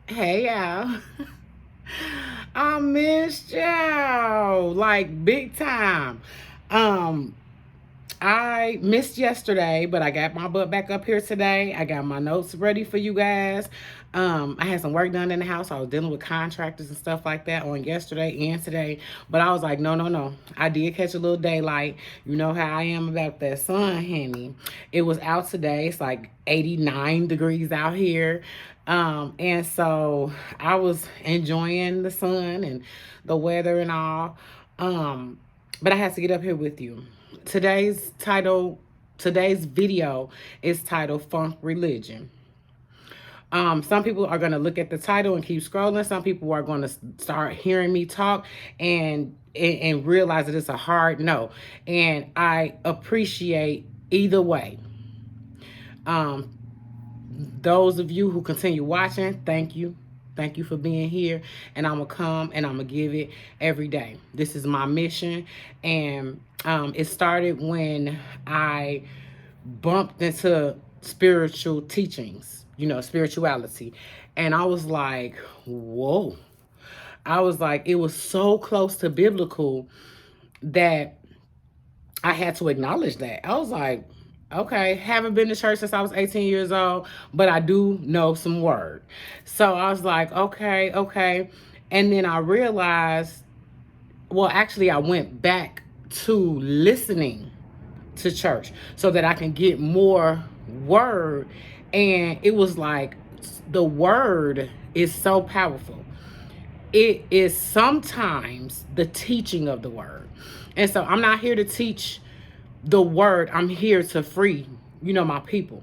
Hey y'all. I missed y'all like big time. Um I missed yesterday, but I got my butt back up here today. I got my notes ready for you guys. I had some work done in the house. I was dealing with contractors and stuff like that on yesterday and today. But I was like, no, no, no. I did catch a little daylight. You know how I am about that sun, honey. It was out today. It's like 89 degrees out here. And so I was enjoying the sun and the weather and all. But I had to get up here with you. Today's title, today's video is titled Funk Religion. Some people are going to look at the title and keep scrolling. Some people are going to start hearing me talk and realize that it's a hard no. And I appreciate either way. Um, those of you who continue watching, thank you. Thank you for being here. And I'm going to come and I'm going to give it every day. This is my mission. And it started when I bumped into spiritual teachings, spirituality. And I was like, whoa. I was like, it was so close to biblical that I had to acknowledge that. I was like, okay, haven't been to church since I was 18 years old, but I do know some word. So I was like, okay, okay. And then I realized, well, actually, I went back to listening to church so that I can get more word. And it was like, the word is so powerful. It is sometimes the teaching of the word. And so I'm not here to teach the word. I'm here to free, my people.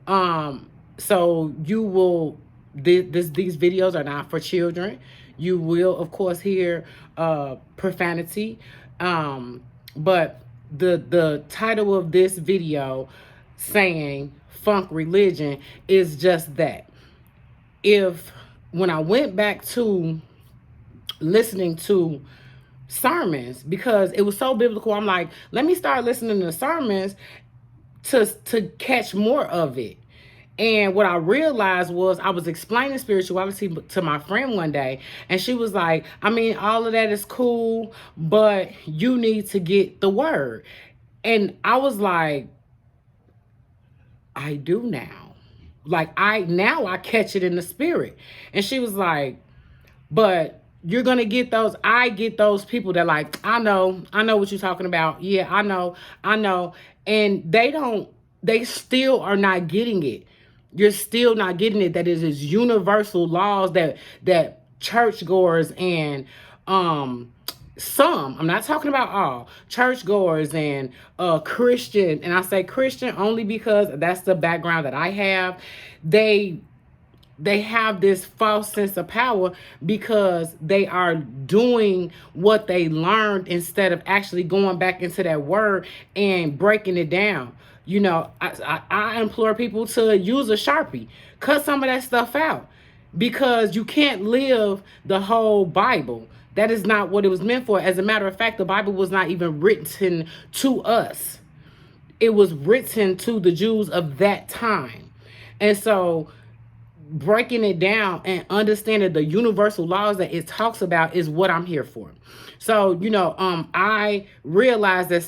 So you will, these videos are not for children. You will, of course, hear profanity. But the title of this video saying funk religion is just that. When I went back to listening to sermons, because it was so biblical, I'm like, let me start listening to sermons to catch more of it. And what I realized was I was explaining spirituality to my friend one day, and she was like, I mean, all of that is cool, but you need to get the word. And I was like, I do now. Like, I catch it in the spirit. And she was like, but you're gonna get those. I get those people that like, I know what you're talking about. Yeah, I know. And they still are not getting it. You're still not getting it. That is universal laws that churchgoers and some, I'm not talking about all, churchgoers and Christian, and I say Christian only because that's the background that I have. They have this false sense of power because they are doing what they learned instead of actually going back into that word and breaking it down. I implore people to use a Sharpie, cut some of that stuff out, because you can't live the whole Bible. That is not what it was meant for. As a matter of fact, the Bible was not even written to us. It was written to the Jews of that time. And so breaking it down and understanding the universal laws that it talks about is what I'm here for. So, I realize that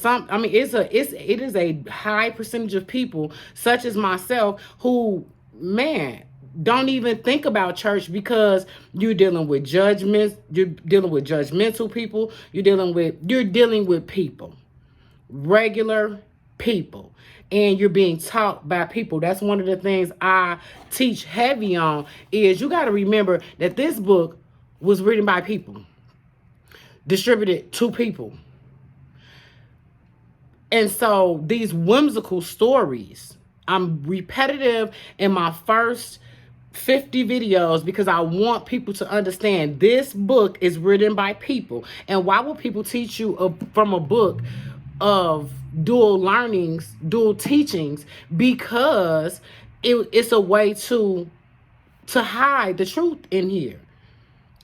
it is a high percentage of people such as myself who, man, don't even think about church because you're dealing with judgments, you're dealing with judgmental people, you're dealing with people, regular people, and you're being taught by people. That's one of the things I teach heavy on, is you got to remember that this book was written by people, distributed to people. And so these whimsical stories, I'm repetitive in my first 50 videos because I want people to understand this book is written by people. And why would people teach you from a book of dual learnings, dual teachings? Because it's a way to hide the truth in here.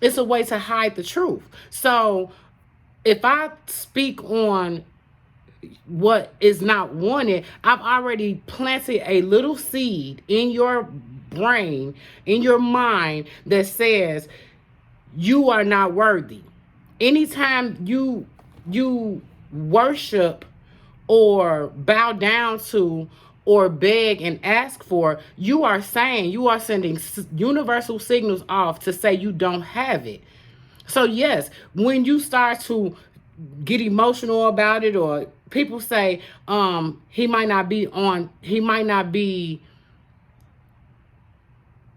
It's a way to hide the truth. So if I speak on what is not wanted, I've already planted a little seed in your brain, in your mind that says you are not worthy. Anytime you worship or bow down to or beg and ask for, you are sending universal signals off to say you don't have it. So yes, when you start to get emotional about it, or people say he might not be on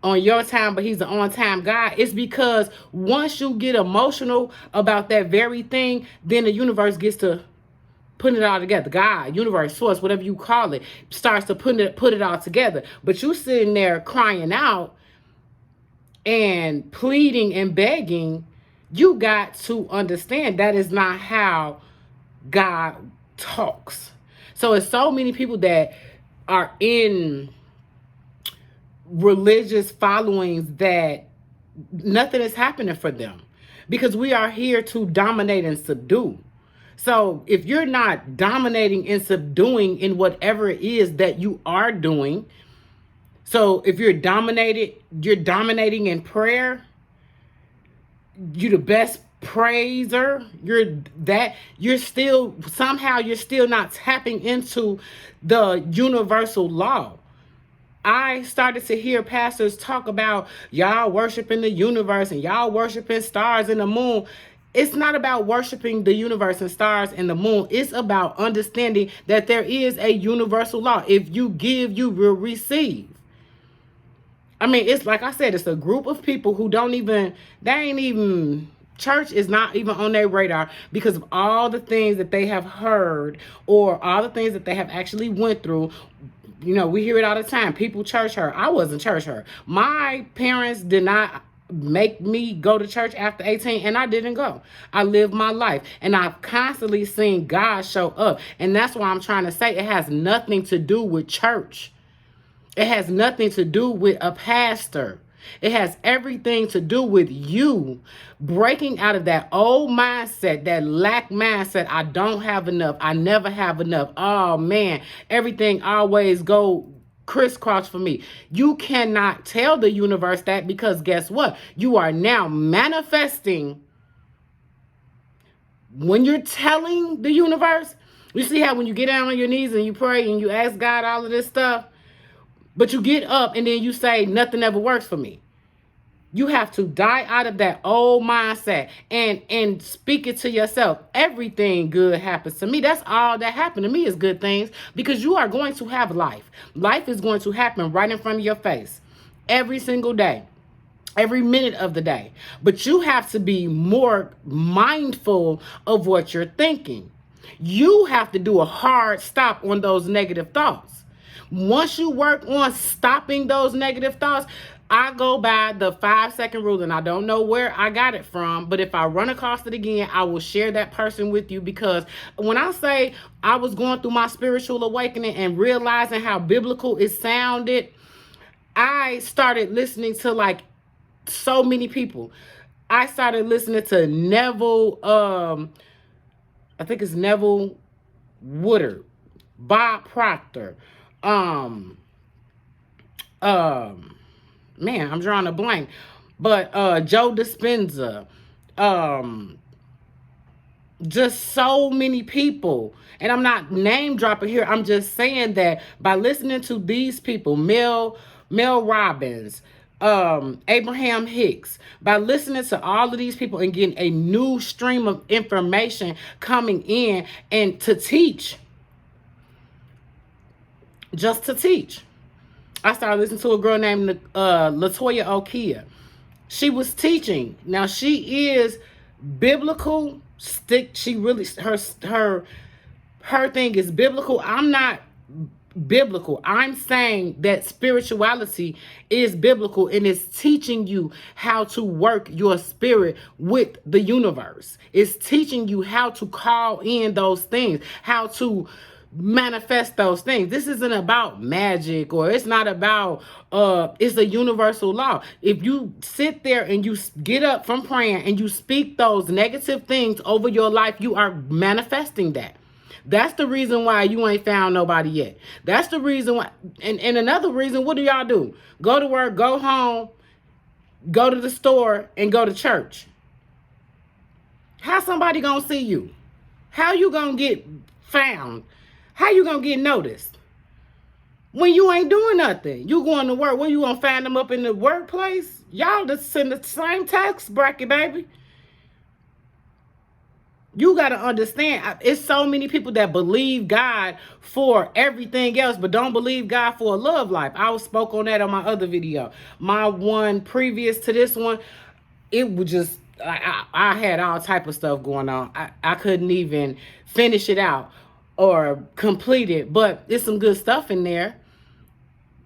your time, but he's an on-time guy, it's because once you get emotional about that very thing, then the universe gets to putting it all together. God, universe, source, whatever you call it, starts to put it all together. But you sitting there crying out and pleading and begging, you got to understand that is not how God talks. So it's so many people that are in religious followings that nothing is happening for them, because we are here to dominate and subdue. So if you're not dominating and subduing in whatever it is that you are doing, so if you're dominating in prayer, you're the best praiser, you're still not tapping into the universal law. I started to hear pastors talk about y'all worshiping the universe and y'all worshiping stars and the moon. It's not about worshiping the universe and stars and the moon. It's about understanding that there is a universal law. If you give, you will receive. I mean, it's like I said, it's a group of people who church is not even on their radar because of all the things that they have heard or all the things that they have actually went through. You know, we hear it all the time. People church hurt. I wasn't church hurt. My parents did not make me go to church after 18, and I didn't go. I lived my life, and I've constantly seen God show up. And that's why I'm trying to say it has nothing to do with church. It has nothing to do with a pastor. It has everything to do with you breaking out of that old mindset, that lack mindset. I don't have enough. I never have enough. Oh man, everything always go crisscross for me. You cannot tell the universe that, because guess what? You are now manifesting. When you're telling the universe, you see how when you get down on your knees and you pray and you ask God all of this stuff, but you get up and then you say, nothing ever works for me. You have to die out of that old mindset and speak it to yourself. Everything good happens to me. That's all that happened to me is good things, because you are going to have life. Life is going to happen right in front of your face every single day, every minute of the day. But you have to be more mindful of what you're thinking. You have to do a hard stop on those negative thoughts. Once you work on stopping those negative thoughts, I go by the 5-second rule, and I don't know where I got it from, but if I run across it again, I will share that person with you, because when I say I was going through my spiritual awakening and realizing how biblical it sounded, I started listening to like so many people. I started listening to Neville, I think it's Neville Woodard, Bob Proctor, man, I'm drawing a blank, but Joe Dispenza, just so many people. And I'm not name dropping here. I'm just saying that by listening to these people, Mel Robbins, Abraham Hicks, by listening to all of these people and getting a new stream of information coming in, and to teach, just to teach. I started listening to a girl named Latoya Okia. She was teaching. Now she is biblical. She really, her thing is biblical. I'm not biblical. I'm saying that spirituality is biblical, and it's teaching you how to work your spirit with the universe. It's teaching you how to call in those things, how to manifest those things. This isn't about magic, or it's not about it's a universal law. If you sit there and you get up from praying and you speak those negative things over your life, you are manifesting that. That's the reason why you ain't found nobody yet. That's the reason why. And another reason, what do y'all do? Go to work, go home, go to the store, and go to church. How somebody gonna see you? How you gonna get found? How you gonna get noticed? When you ain't doing nothing. You going to work. Where you gonna find them up in the workplace? Y'all just in the same tax bracket, baby. You got to understand, it's so many people that believe God for everything else, but don't believe God for a love life. I spoke on that on my other video. My one previous to this one, it was just, I had all type of stuff going on. I couldn't even finish it out or complete it, but there's some good stuff in there.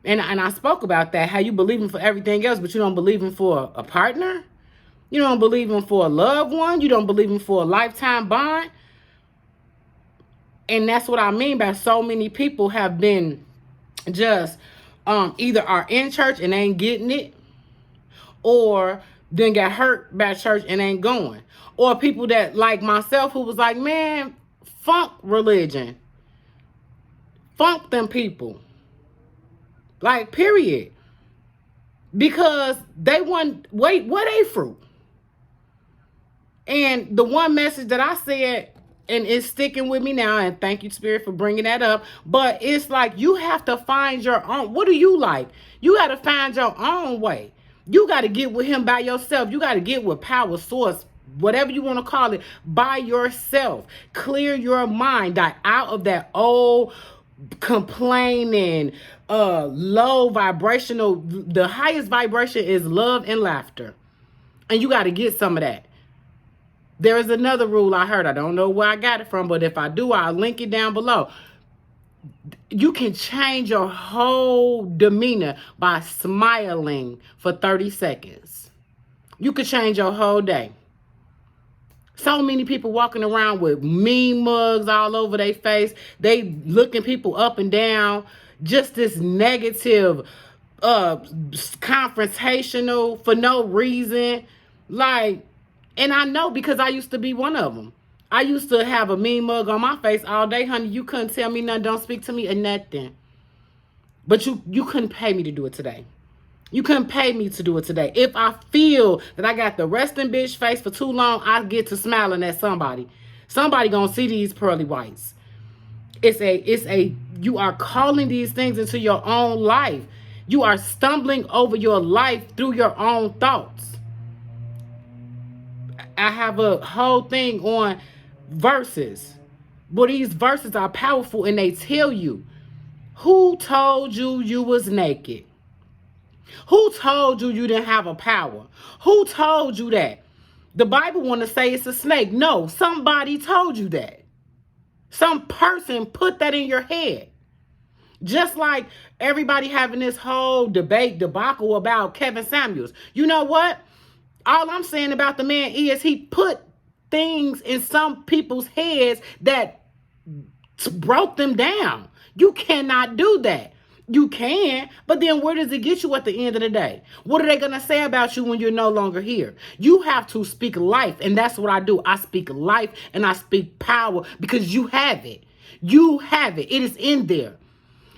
And I spoke about that, how you believe him for everything else, but you don't believe him for a partner. You don't believe him for a loved one. You don't believe him for a lifetime bond. And that's what I mean by so many people have been just either are in church and ain't getting it, or then got hurt by church and ain't going. Or people that like myself who was like, man, funk religion. Funk them people. Like, period. Because they want, wait, what a fruit? And the one message that I said, and it's sticking with me now, and thank you, Spirit, for bringing that up, but it's like you have to find your own. What do you like? You got to find your own way. You got to get with him by yourself. You got to get with power source, whatever you want to call it, by yourself. Clear your mind. Die out of that old complaining, low vibrational. The highest vibration is love and laughter. And you got to get some of that. There is another rule I heard. I don't know where I got it from, but if I do, I'll link it down below. You can change your whole demeanor by smiling for 30 seconds. You could change your whole day. So many people walking around with mean mugs all over their face. They looking people up and down. Just this negative, confrontational for no reason. Like, and I know because I used to be one of them. I used to have a mean mug on my face all day, honey. You couldn't tell me nothing. Don't speak to me or nothing. But you couldn't pay me to do it today. You couldn't pay me to do it today. If I feel that I got the resting bitch face for too long, I get to smiling at somebody. Somebody gonna see these pearly whites. You are calling these things into your own life. You are stumbling over your life through your own thoughts. I have a whole thing on verses. But these verses are powerful, and they tell you, who told you you was naked? Who told you you didn't have a power? Who told you that? The Bible want to say it's a snake. No, somebody told you that. Some person put that in your head. Just like everybody having this whole debacle about Kevin Samuels. You know what? All I'm saying about the man is he put things in some people's heads that broke them down. You cannot do that. You can, but then where does it get you at the end of the day? What are they going to say about you when you're no longer here? You have to speak life, and that's what I do. I speak life and I speak power because you have it. You have it. It is in there.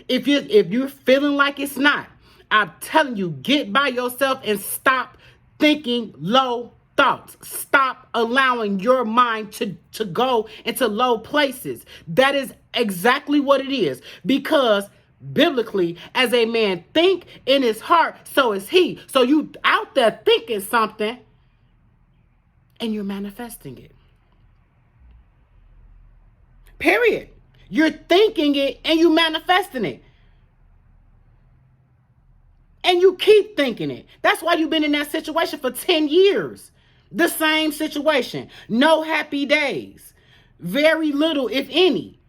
If you're feeling like it's not, I'm telling you, get by yourself and stop thinking low thoughts. Stop allowing your mind to go into low places. That is exactly what it is. Because biblically, as a man think in his heart, so is he. So you out there thinking something and you're manifesting it. Period. You're thinking it and you manifesting it. And you keep thinking it. That's why you've been in that situation for 10 years. The same situation. No happy days. Very little, if any.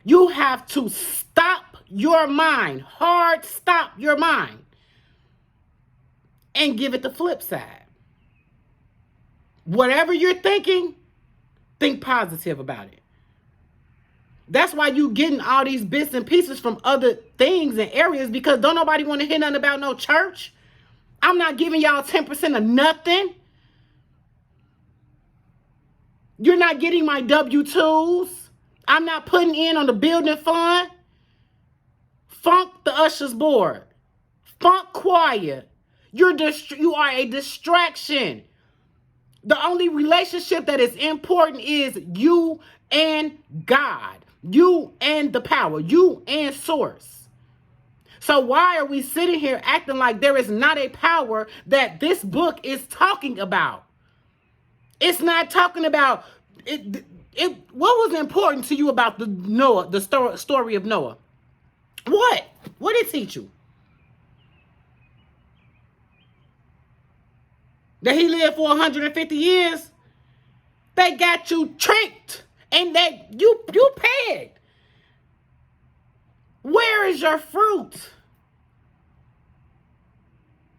You have to stop your mind. Hard stop your mind. And give it the flip side. Whatever you're thinking, think positive about it. That's why you getting all these bits and pieces from other things and areas, because don't nobody want to hear nothing about no church. I'm not giving y'all 10% of nothing. You're not getting my W-2s. I'm not putting in on the building fund. Funk the ushers board. Funk choir. You are a distraction. The only relationship that is important is you and God. You and the power. You and source. So why are we sitting here acting like there is not a power that this book is talking about? It's not talking about it. What was important to you about the story of Noah? What? What did it teach you? That he lived for 150 years? They got you tricked and that you pegged. Where is your fruit?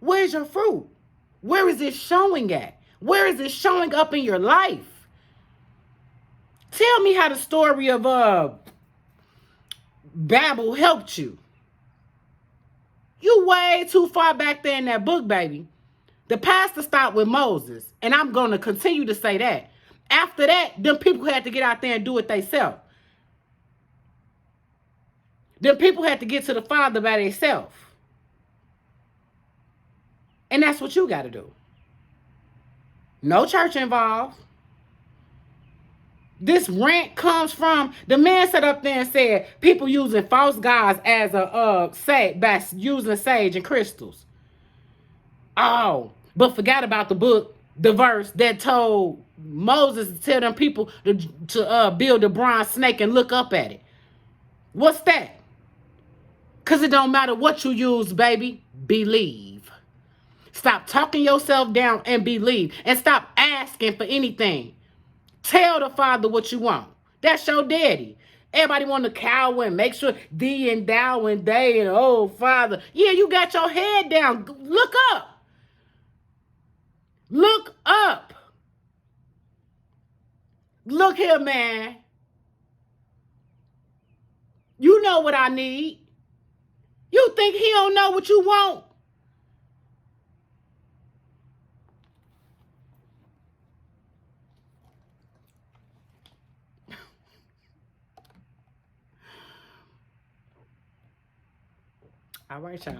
Where's your fruit? Where is it showing at? Where is it showing up in your life? Tell me how the story of Babel helped you. You way too far back there in that book, baby. The pastor stopped with Moses, and I'm going to continue to say that. After that, them people had to get out there and do it themselves. Them people had to get to the Father by themselves. And that's what you got to do. No church involved. This rant comes from the man sat up there and said people using false gods as a by using sage and crystals. Oh, but forgot about the book, the verse that told Moses to tell them people to build a bronze snake and look up at it. What's that? Because it don't matter what you use, baby. Believe. Stop talking yourself down and believe. And stop asking for anything. Tell the Father what you want. That's your daddy. Everybody want to cower and make sure thee and thou and they and oh Father. Yeah, you got your head down. Look up. Look up. Look here, man. You know what I need. You think he don't know what you want? All right, y'all.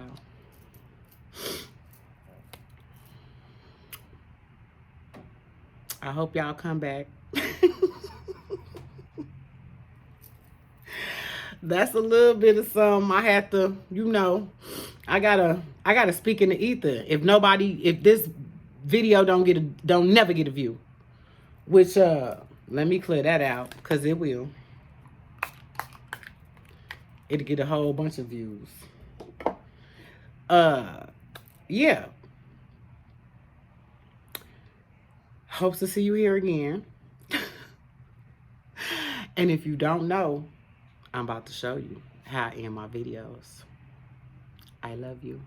I hope y'all come back. That's a little bit of something I have to, I gotta speak in the ether. If this video don't never get a view, which let me clear that out because it will. It'll get a whole bunch of views. Yeah. Hopes to see you here again. And if you don't know, I'm about to show you how I end my videos. I love you.